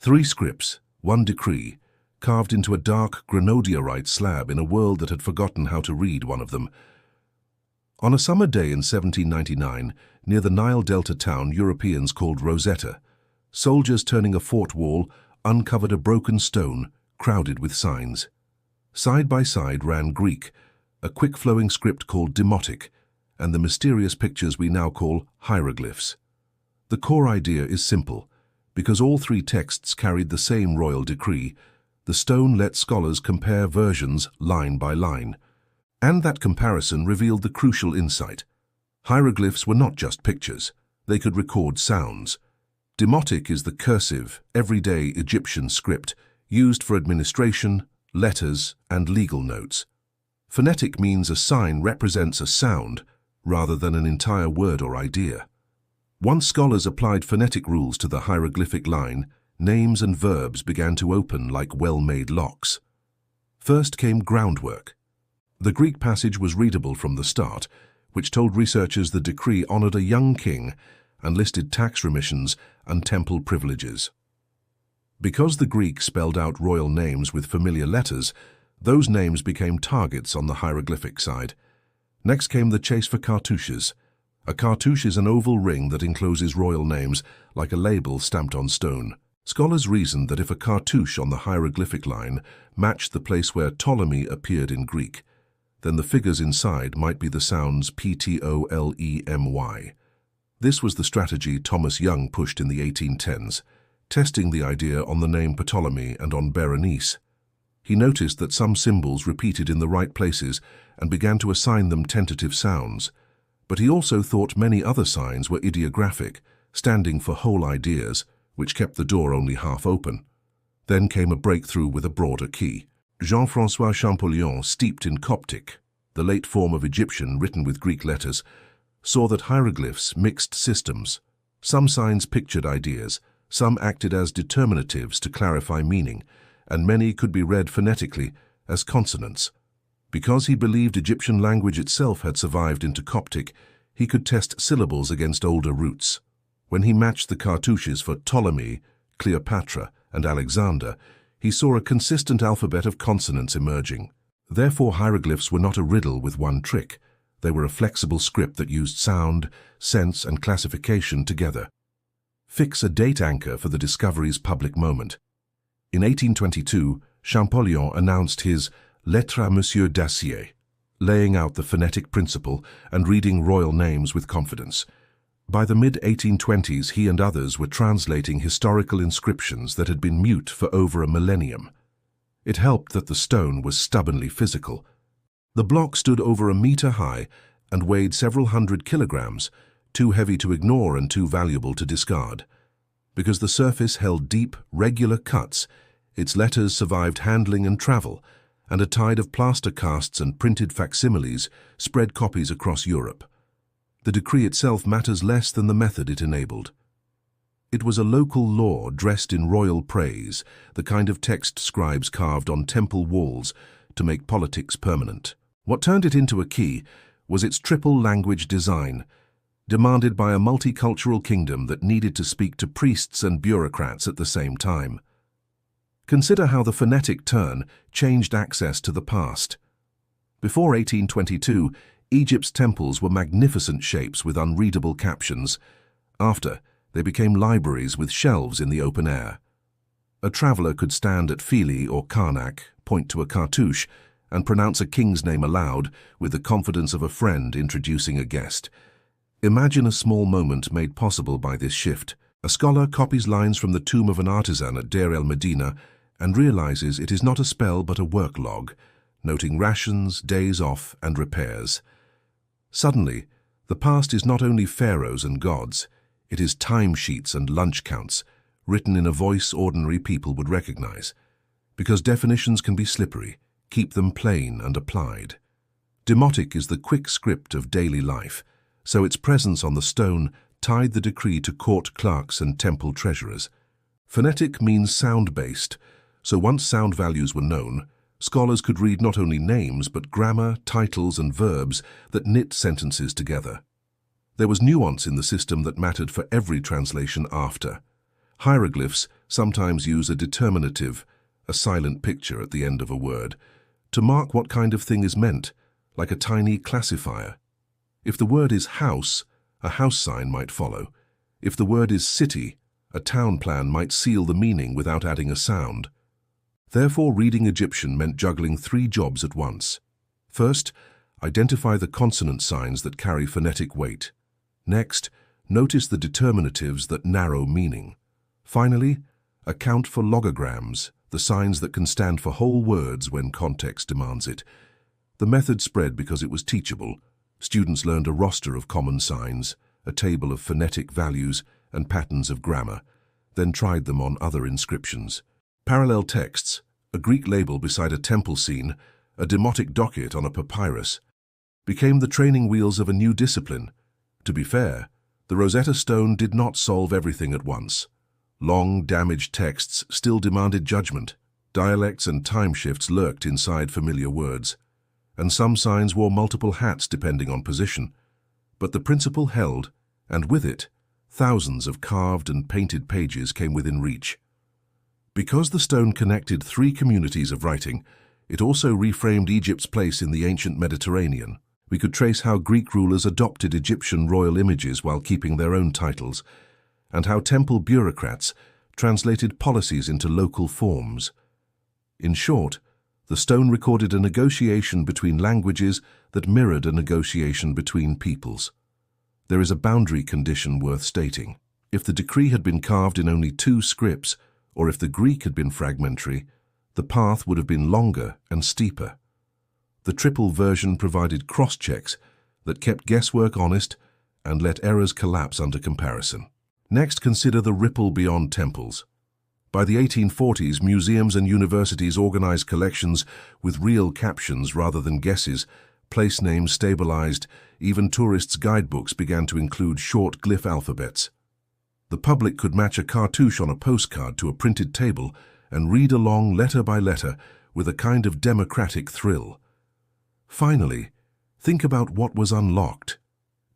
3 scripts, 1 decree, carved into a dark granodiorite slab in a world that had forgotten how to read one of them. On a summer day in 1799, near the Nile Delta town Europeans called Rosetta, soldiers turning a fort wall uncovered a broken stone crowded with signs. Side by side ran Greek, a quick-flowing script called Demotic, and the mysterious pictures we now call hieroglyphs. The core idea is simple. Because all 3 texts carried the same royal decree, the stone let scholars compare versions line by line. And that comparison revealed the crucial insight. Hieroglyphs were not just pictures. They could record sounds. Demotic is the cursive, everyday Egyptian script used for administration, letters, and legal notes. Phonetic means a sign represents a sound rather than an entire word or idea. Once scholars applied phonetic rules to the hieroglyphic line, names and verbs began to open like well-made locks. First came groundwork. The Greek passage was readable from the start, which told researchers the decree honored a young king and listed tax remissions and temple privileges. Because the Greek spelled out royal names with familiar letters, those names became targets on the hieroglyphic side. Next came the chase for cartouches. A cartouche is an oval ring that encloses royal names, like a label stamped on stone. Scholars reasoned that if a cartouche on the hieroglyphic line matched the place where Ptolemy appeared in Greek, then the figures inside might be the sounds Ptolemy. This was the strategy Thomas Young pushed in the 1810s, testing the idea on the name Ptolemy and on Berenice. He noticed that some symbols repeated in the right places and began to assign them tentative sounds. But he also thought many other signs were ideographic, standing for whole ideas, which kept the door only half open. Then came a breakthrough with a broader key. Jean-François Champollion, steeped in Coptic, the late form of Egyptian written with Greek letters, saw that hieroglyphs mixed systems. Some signs pictured ideas, some acted as determinatives to clarify meaning, and many could be read phonetically as consonants. Because he believed Egyptian language itself had survived into Coptic, he could test syllables against older roots. When he matched the cartouches for Ptolemy, Cleopatra, and Alexander, he saw a consistent alphabet of consonants emerging. Therefore, hieroglyphs were not a riddle with one trick. They were a flexible script that used sound, sense, and classification together. Fix a date anchor for the discovery's public moment. In 1822, Champollion announced his Lettre à Monsieur Dacier, laying out the phonetic principle and reading royal names with confidence. By the mid-1820s, he and others were translating historical inscriptions that had been mute for over a millennium. It helped that the stone was stubbornly physical. The block stood over a meter high and weighed several hundred kilograms, too heavy to ignore and too valuable to discard. Because the surface held deep, regular cuts, its letters survived handling and travel, and a tide of plaster casts and printed facsimiles spread copies across Europe. The decree itself matters less than the method it enabled. It was a local law dressed in royal praise, the kind of text scribes carved on temple walls to make politics permanent. What turned it into a key was its triple language design, demanded by a multicultural kingdom that needed to speak to priests and bureaucrats at the same time. Consider how the phonetic turn changed access to the past. Before 1822, Egypt's temples were magnificent shapes with unreadable captions. After, they became libraries with shelves in the open air. A traveler could stand at Philae or Karnak, point to a cartouche, and pronounce a king's name aloud with the confidence of a friend introducing a guest. Imagine a small moment made possible by this shift. A scholar copies lines from the tomb of an artisan at Deir el-Medina and realizes it is not a spell but a work log, noting rations, days off, and repairs. Suddenly, the past is not only pharaohs and gods, it is timesheets and lunch counts, written in a voice ordinary people would recognize. Because definitions can be slippery, keep them plain and applied. Demotic is the quick script of daily life, so its presence on the stone tied the decree to court clerks and temple treasurers. Phonetic means sound-based, so once sound values were known, scholars could read not only names but grammar, titles, and verbs that knit sentences together. There was nuance in the system that mattered for every translation after. Hieroglyphs sometimes use a determinative, a silent picture at the end of a word, to mark what kind of thing is meant, like a tiny classifier. If the word is house, a house sign might follow. If the word is city, a town plan might seal the meaning without adding a sound. Therefore, reading Egyptian meant juggling 3 jobs at once. First, identify the consonant signs that carry phonetic weight. Next, notice the determinatives that narrow meaning. Finally, account for logograms, the signs that can stand for whole words when context demands it. The method spread because it was teachable. Students learned a roster of common signs, a table of phonetic values, and patterns of grammar, then tried them on other inscriptions. Parallel texts, a Greek label beside a temple scene, a Demotic docket on a papyrus, became the training wheels of a new discipline. To be fair, the Rosetta Stone did not solve everything at once. Long, damaged texts still demanded judgment. Dialects and time shifts lurked inside familiar words, and some signs wore multiple hats depending on position. But the principle held, and with it, thousands of carved and painted pages came within reach. Because the stone connected 3 communities of writing, it also reframed Egypt's place in the ancient Mediterranean. We could trace how Greek rulers adopted Egyptian royal images while keeping their own titles, and how temple bureaucrats translated policies into local forms. In short, the stone recorded a negotiation between languages that mirrored a negotiation between peoples. There is a boundary condition worth stating. If the decree had been carved in only 2 scripts, or if the Greek had been fragmentary, the path would have been longer and steeper. The triple version provided cross-checks that kept guesswork honest and let errors collapse under comparison. Next, consider the ripple beyond temples. By the 1840s, museums and universities organized collections with real captions rather than guesses, place names stabilized, even tourists' guidebooks began to include short glyph alphabets. The public could match a cartouche on a postcard to a printed table and read along letter by letter with a kind of democratic thrill. Finally, think about what was unlocked.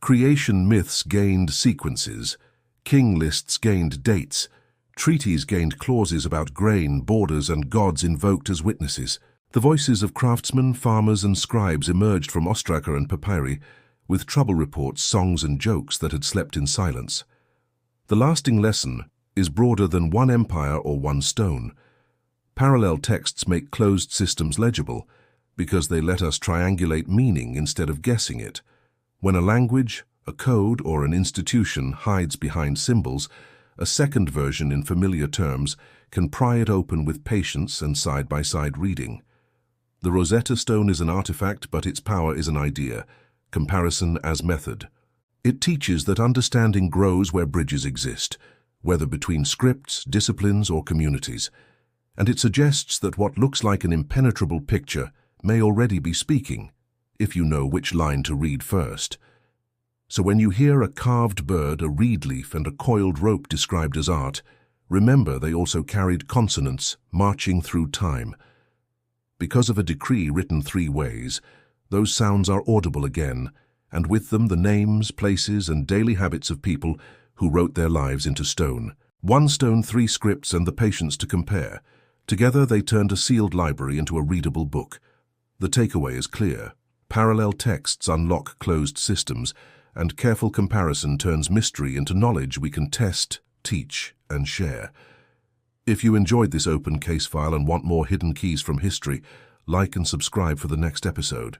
Creation myths gained sequences, king lists gained dates, treaties gained clauses about grain, borders, and gods invoked as witnesses. The voices of craftsmen, farmers, and scribes emerged from ostraca and papyri, with trouble reports, songs, and jokes that had slept in silence. The lasting lesson is broader than one empire or one stone. Parallel texts make closed systems legible because they let us triangulate meaning instead of guessing it. When a language, a code, or an institution hides behind symbols, a second version in familiar terms can pry it open with patience and side-by-side reading. The Rosetta Stone is an artifact, but its power is an idea, comparison as method. It teaches that understanding grows where bridges exist, whether between scripts, disciplines, or communities. And it suggests that what looks like an impenetrable picture may already be speaking, if you know which line to read first. So when you hear a carved bird, a reed leaf, and a coiled rope described as art, remember they also carried consonants marching through time. Because of a decree written 3 ways, those sounds are audible again, and with them the names, places, and daily habits of people who wrote their lives into stone. 1 stone, 3 scripts, and the patience to compare. Together they turned a sealed library into a readable book. The takeaway is clear. Parallel texts unlock closed systems, and careful comparison turns mystery into knowledge we can test, teach, and share. If you enjoyed this open case file and want more hidden keys from history, like and subscribe for the next episode.